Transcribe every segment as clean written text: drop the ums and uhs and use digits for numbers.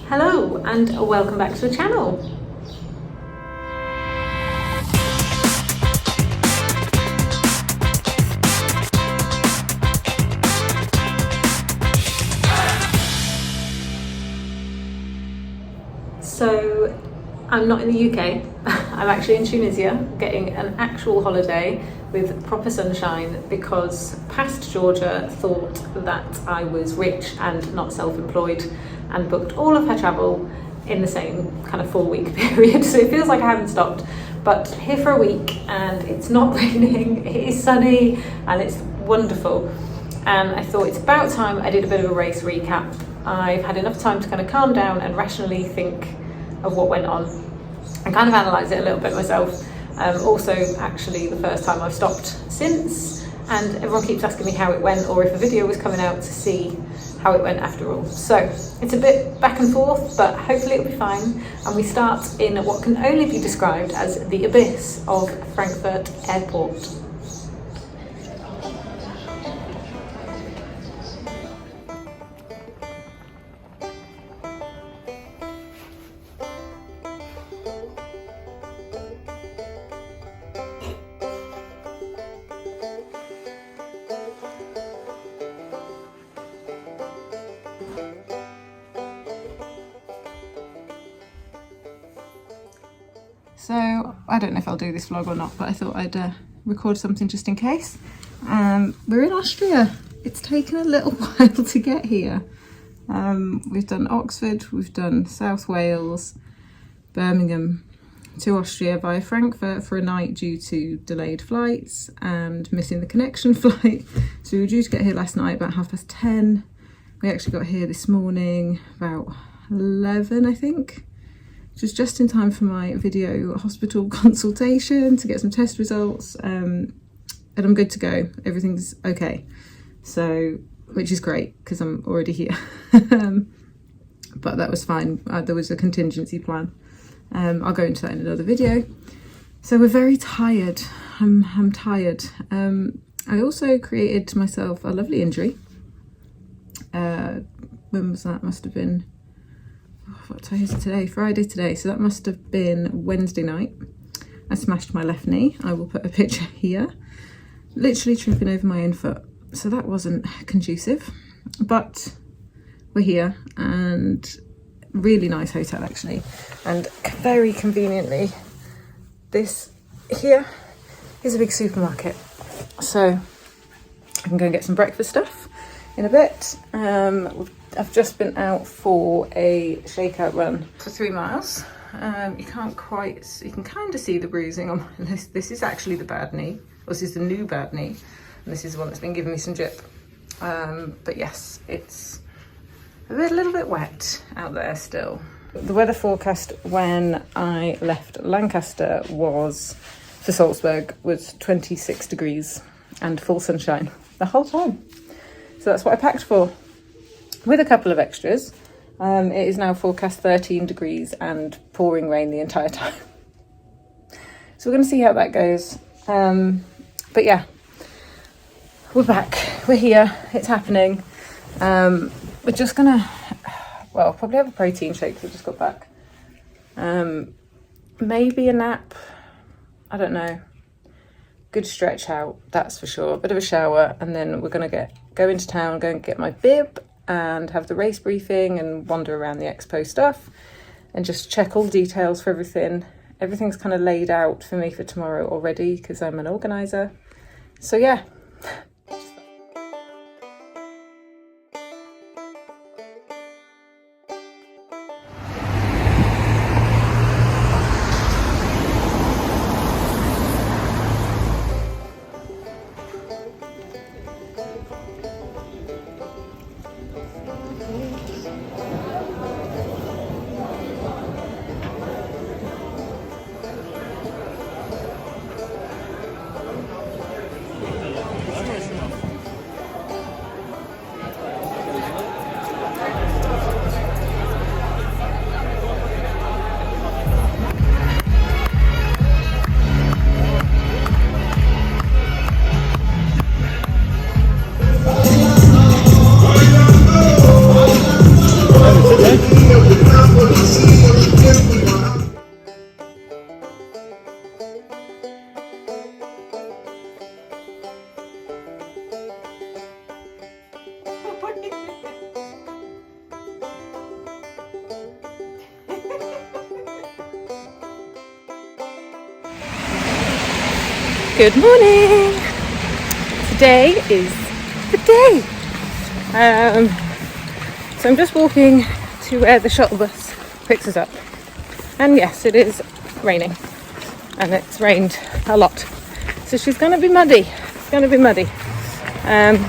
Hello and welcome back to the channel. So I'm not in the UK, I'm actually in Tunisia getting an actual holiday with proper sunshine because past Georgia thought that I was rich and not self-employed and booked all of her travel in the same kind of 4-week period. So it feels like I haven't stopped, but here for a week and it's not raining, it is sunny and it's wonderful. And I thought it's about time I did a bit of a race recap. I've had enough time to kind of calm down and rationally think of what went on and kind of analyse it a little bit myself. Also, actually, the first time I've stopped since, and everyone keeps asking me how it went or if a video was coming out to see how it went after all. So it's a bit back and forth, but hopefully it'll be fine. And we start in what can only be described as the abyss of Frankfurt Airport. So I don't know if I'll do this vlog or not, but I thought I'd record something just in case. We're in Austria. It's taken a little while to get here. We've done Oxford, we've done South Wales, Birmingham to Austria via Frankfurt for a night due to delayed flights and missing the connection flight. So we were due to get here last night about 10:30. We actually got here this morning about 11, I think. Which was just in time for my video hospital consultation to get some test results, and I'm good to go. Everything's okay, so which is great because I'm already here. But that was fine. There was a contingency plan. I'll go into that in another video. So we're very tired. I'm tired. I also created myself a lovely injury. When was that? Must have been, what day is it today? Friday today. So that must have been Wednesday night. I smashed my left knee. I will put a picture here. Literally tripping over my own foot. So that wasn't conducive, but we're here and really nice hotel actually. And very conveniently, this here is a big supermarket. So I can go and get some breakfast stuff in a bit. I've just been out for a shakeout run for 3 miles. You can kind of see the bruising on my list. This is actually the bad knee. This is the new bad knee. And this is the one that's been giving me some jip. But yes, it's a little bit wet out there still. The weather forecast when I left Lancaster for Salzburg was 26 degrees and full sunshine the whole time. So that's what I packed for, with a couple of extras. It is now forecast 13 degrees and pouring rain the entire time. So we're going to see how that goes. But yeah, we're back. We're here. It's happening. We're just going to, probably have a protein shake because we just got back. Maybe a nap. I don't know. Good stretch out, that's for sure. A bit of a shower, and then we're going to go into town, go and get my bib and have the race briefing and wander around the expo stuff and just check all the details for everything. Everything's kind of laid out for me for tomorrow already because I'm an organizer. So yeah. Good morning! Today is the day. So I'm just walking to where the shuttle bus picks us up. And yes, it is raining. And it's rained a lot. So she's going to be muddy. It's going to be muddy. And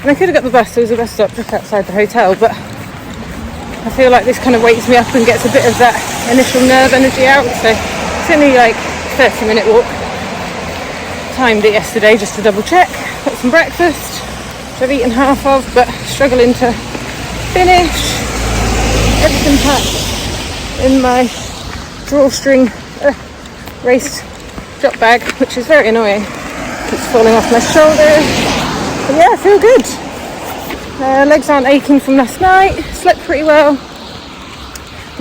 I could have got the bus. There was a bus stop just outside the hotel. But I feel like this kind of wakes me up and gets a bit of that initial nerve energy out. So it's only like a 30-minute walk. Timed it yesterday just to double check. Got some breakfast, which I've eaten half of, but struggling to finish. Everything packed in my drawstring race drop bag, which is very annoying. It's falling off my shoulder. But yeah, I feel good. Legs aren't aching from last night. Slept pretty well.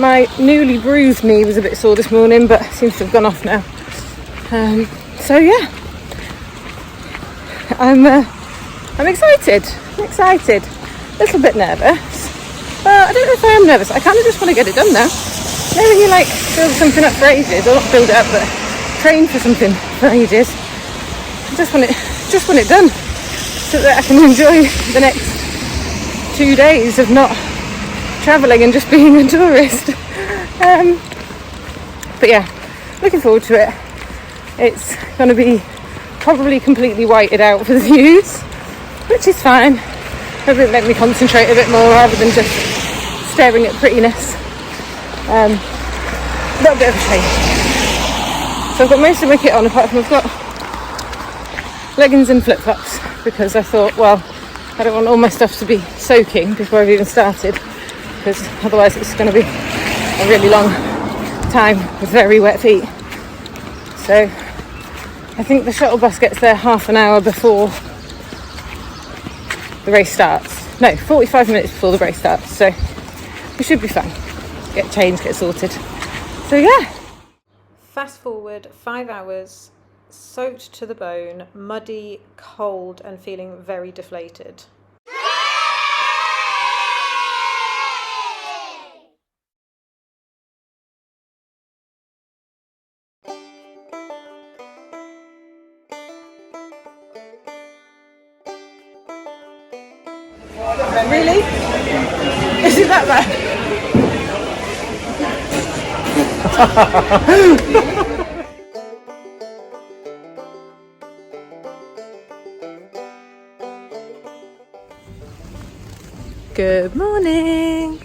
My newly bruised knee was a bit sore this morning, but seems to have gone off now. So yeah, I'm excited. A little bit nervous. But I don't know if I am nervous. I kind of just want to get it done now. You know when you like build something up for ages, or not build it up, but train for something for ages. I just want it done, so that I can enjoy the next 2 days of not travelling and just being a tourist. But yeah, looking forward to it. It's going to be probably completely whited out for the views, which is fine. Maybe it'll let me concentrate a bit more rather than just staring at prettiness. A little bit of a change. So I've got most of my kit on, apart from I've got leggings and flip-flops, because I thought, well, I don't want all my stuff to be soaking before I've even started, because otherwise it's going to be a really long time with very wet feet. So I think the shuttle bus gets there half an hour before the race starts. No, 45 minutes before the race starts, so we should be fine. Get changed, get sorted. So yeah. Fast forward 5 hours, soaked to the bone, muddy, cold, and feeling very deflated. Really? Is it that bad? Good morning.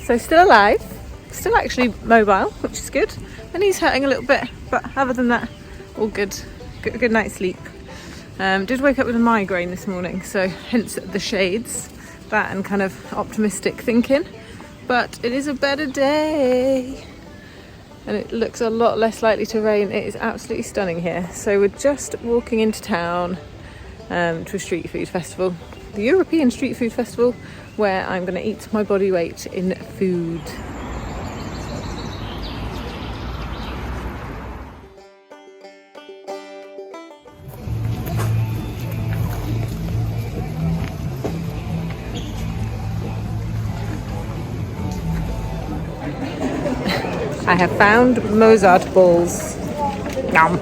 So still alive, still actually mobile, which is good. My knee's hurting a little bit, but other than that, all good. Good night's sleep. Did wake up with a migraine this morning, so hence the shades, that and kind of optimistic thinking. But it is a better day. And it looks a lot less likely to rain. It is absolutely stunning here. So we're just walking into town to a street food festival, the European Street Food Festival, where I'm going to eat my body weight in food. I have found Mozart balls. Yum.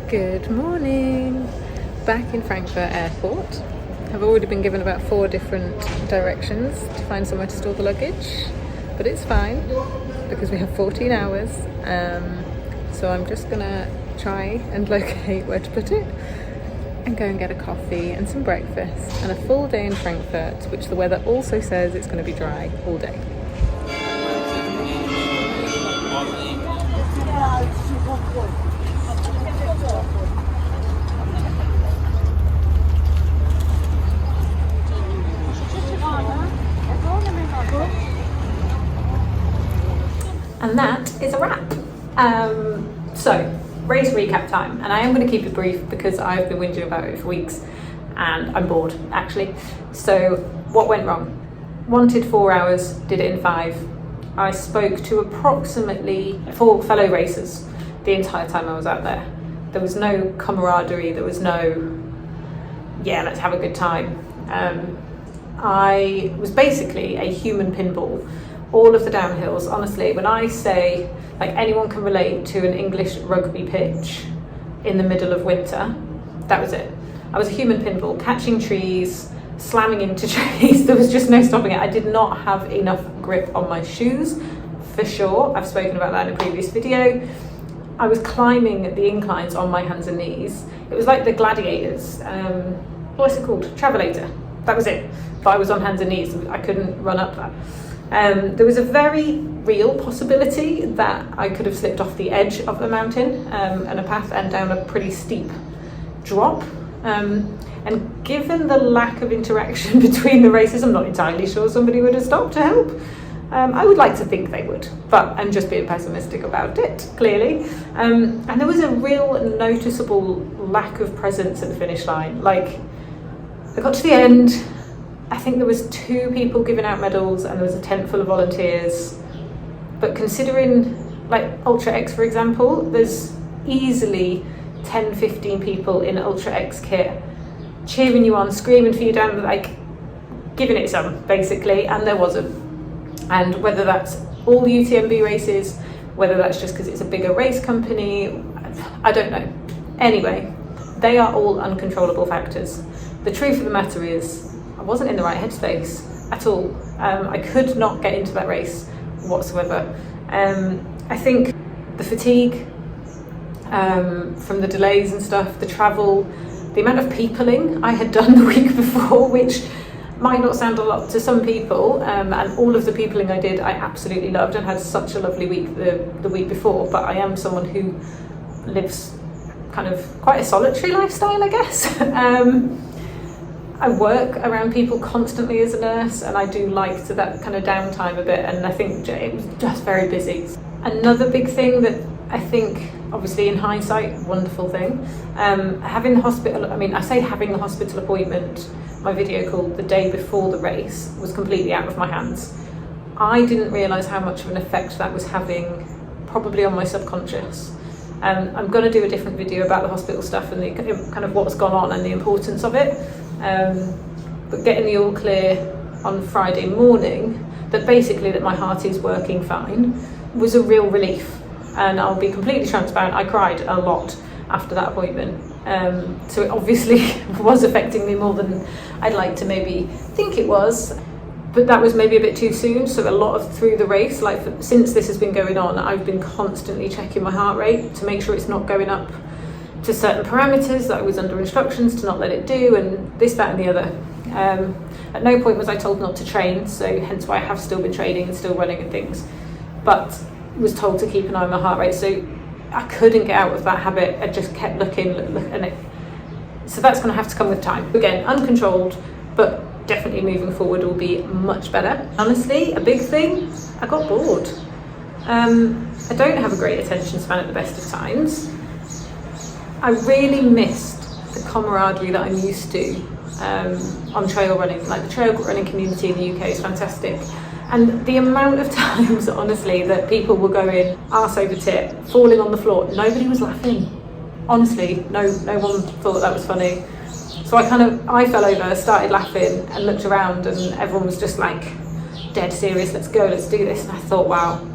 Good morning. Back in Frankfurt Airport. I've already been given about 4 different directions to find somewhere to store the luggage, but it's fine because we have 14 hours. So I'm just gonna try and locate where to put it, and go and get a coffee and some breakfast and a full day in Frankfurt, which the weather also says it's going to be dry all day. And that is a wrap. So race recap time, and I am going to keep it brief because I've been whinging about it for weeks and I'm bored actually. So what went wrong? Wanted 4 hours, did it in 5. I spoke to approximately 4 fellow racers the entire time I was out there. There was no camaraderie, there was no, yeah, let's have a good time. I was basically a human pinball. All of the downhills, honestly, when I say, like, anyone can relate to an English rugby pitch in the middle of winter, that was it. I was a human pinball, catching trees, slamming into trees. There was just no stopping it. I did not have enough grip on my shoes, for sure. I've spoken about that in a previous video. I was climbing the inclines on my hands and knees. It was like the gladiators, what's it called? Travelator. That was it. But I was on hands and knees. I couldn't run up that. There was a very real possibility that I could have slipped off the edge of the mountain and a path and down a pretty steep drop. And given the lack of interaction between the races, I'm not entirely sure somebody would have stopped to help. I would like to think they would, but I'm just being pessimistic about it, clearly. And there was a real noticeable lack of presence at the finish line. Like, I got to the end, I think there was 2 people giving out medals and there was a tent full of volunteers. But considering, like, Ultra X, for example, there's easily 10, 15 people in Ultra X kit cheering you on, screaming for you down, like, giving it some, basically, and there wasn't. And whether that's all the UTMB races, whether that's just because it's a bigger race company, I don't know. Anyway, they are all uncontrollable factors. The truth of the matter is, I wasn't in the right headspace at all. I could not get into that race whatsoever. I think the fatigue from the delays and stuff, the travel, the amount of peopling I had done the week before, which might not sound a lot to some people, and all of the peopling I did I absolutely loved and had such a lovely week the week before, but I am someone who lives kind of quite a solitary lifestyle, I guess. I work around people constantly as a nurse, and I do like that kind of downtime a bit, and I think it was just very busy. Another big thing that I think, obviously in hindsight, wonderful thing, having the hospital, I say having the hospital appointment, my video called the day before the race was completely out of my hands. I didn't realise how much of an effect that was having, probably on my subconscious. I'm going to do a different video about the hospital stuff and the kind of what's gone on and the importance of it. But getting the all clear on Friday morning, that basically that my heart is working fine, was a real relief. And I'll be completely transparent, I cried a lot after that appointment. So it obviously was affecting me more than I'd like to maybe think it was, but that was maybe a bit too soon. So a lot of through the race, like since this has been going on, I've been constantly checking my heart rate to make sure it's not going up to certain parameters that I was under instructions to not let it do, and this, that and the other. At no point was I told not to train, so hence why I have still been training and still running and things, but was told to keep an eye on my heart rate. So I couldn't get out of that habit. I just kept looking, and so that's going to have to come with time. Again, uncontrolled, but definitely moving forward will be much better. Honestly, a big thing, I got bored. I don't have a great attention span at the best of times. I really missed the camaraderie that I'm used to on trail running. Like, the trail running community in the UK is fantastic. And the amount of times, honestly, that people were going arse over tit, falling on the floor, nobody was laughing. Honestly, no one thought that was funny. So I fell over, started laughing and looked around, and everyone was just like dead serious, let's go, let's do this. And I thought, wow,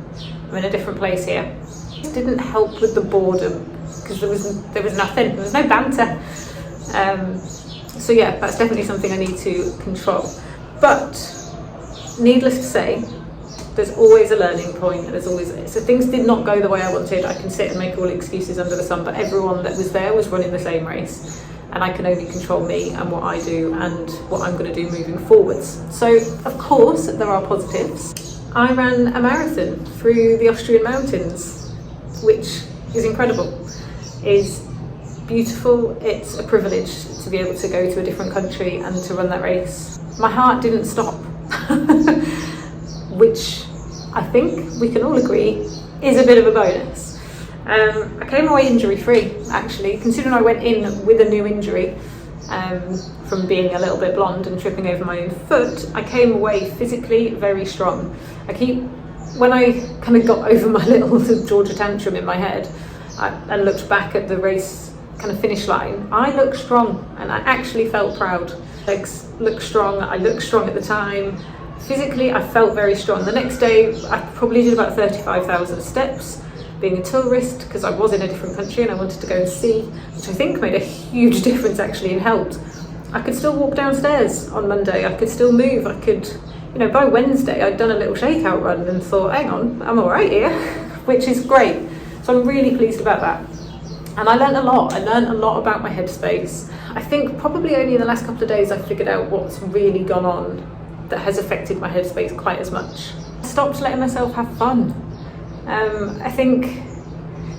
I'm in a different place here. It didn't help with the boredom because there was nothing, there was no banter. So yeah, that's definitely something I need to control. But needless to say, there's always a learning point. So things did not go the way I wanted. I can sit and make all excuses under the sun, but everyone that was there was running the same race, and I can only control me and what I do and what I'm going to do moving forwards. So of course there are positives. I ran a marathon through the Austrian mountains, which is incredible. It's beautiful. It's a privilege to be able to go to a different country and to run that race. My heart didn't stop. Which I think we can all agree is a bit of a bonus. I came away injury free, actually, considering I went in with a new injury from being a little bit blonde and tripping over my own foot. I came away physically very strong. When I kind of got over my little Georgia tantrum in my head and looked back at the race kind of finish line, I looked strong and I actually felt proud. Legs looked strong, I looked strong at the time. Physically, I felt very strong. The next day, I probably did about 35,000 steps, being a tourist, because I was in a different country and I wanted to go and see, which I think made a huge difference actually and helped. I could still walk downstairs on Monday, I could still move, I could, you know, by Wednesday I'd done a little shakeout run and thought, hang on, I'm all right here, which is great. So I'm really pleased about that. And I learned a lot. I learned a lot about my headspace. I think probably only in the last couple of days I figured out what's really gone on that has affected my headspace quite as much. I stopped letting myself have fun. I think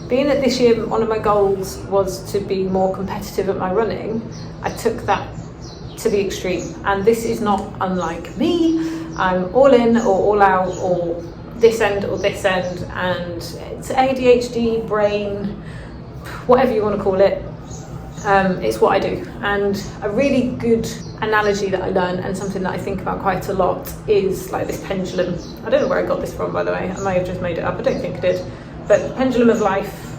being that this year one of my goals was to be more competitive at my running, I took that to the extreme. And this is not unlike me. I'm all in or all out or this end or this end, and it's ADHD, brain, whatever you want to call it, it's what I do. And a really good analogy that I learned, and something that I think about quite a lot, is like this pendulum. I don't know where I got this from, by the way. I may have just made it up, I don't think I did. But the pendulum of life,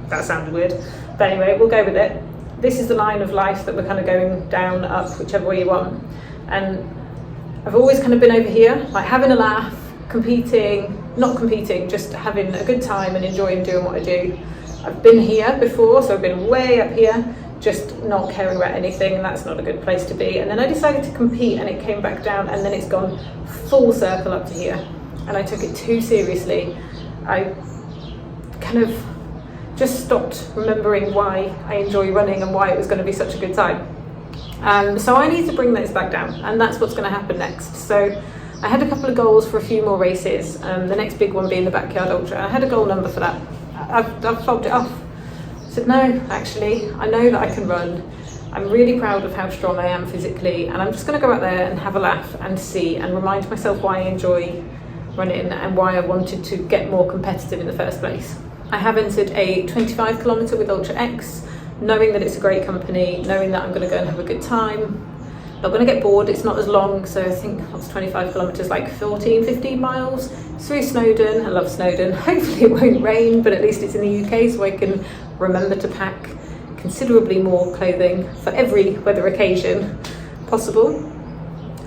that sounded weird. But anyway, we'll go with it. This is the line of life that we're kind of going down, up, whichever way you want. And I've always kind of been over here, like having a laugh, not competing, just having a good time and enjoying doing what I do. I've been here before, so I've been way up here, just not caring about anything, and that's not a good place to be. And then I decided to compete and it came back down, and then it's gone full circle up to here. And I took it too seriously. I kind of just stopped remembering why I enjoy running and why it was going to be such a good time. So I need to bring those back down, and that's what's going to happen next. So I had a couple of goals for a few more races, the next big one being the Backyard Ultra. I had a goal number for that. I've fobbed it off. I said, no, actually, I know that I can run. I'm really proud of how strong I am physically, and I'm just going to go out there and have a laugh and see and remind myself why I enjoy running and why I wanted to get more competitive in the first place. I have entered a 25 kilometre with Ultra X, knowing that it's a great company, knowing that I'm going to go and have a good time. Not going to get bored, it's not as long, so I think what's 25 kilometres, like 15 miles. It's through Snowdon. I love Snowdon. Hopefully it won't rain, but at least it's in the UK, so I can remember to pack considerably more clothing for every weather occasion possible.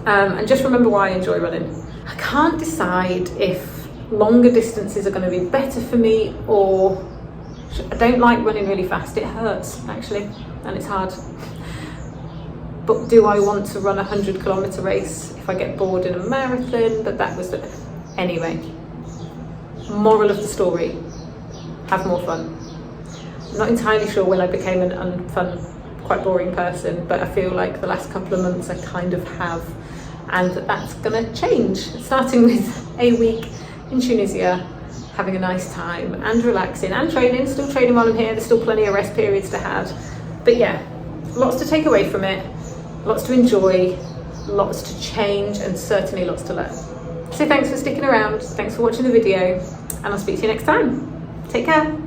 And just remember why I enjoy running. I can't decide if longer distances are going to be better for me, or I don't like running really fast. It hurts, actually, and it's hard. But do I want to run a 100 kilometre race if I get bored in a marathon? But that was the... Anyway, moral of the story, have more fun. I'm not entirely sure when I became an unfun, quite boring person, but I feel like the last couple of months I kind of have, and that's gonna change. Starting with a week in Tunisia, having a nice time and relaxing and training, still training while I'm here. There's still plenty of rest periods to have. But yeah, lots to take away from it. Lots to enjoy, lots to change, and certainly lots to learn. So thanks for sticking around, thanks for watching the video, and I'll speak to you next time. Take care.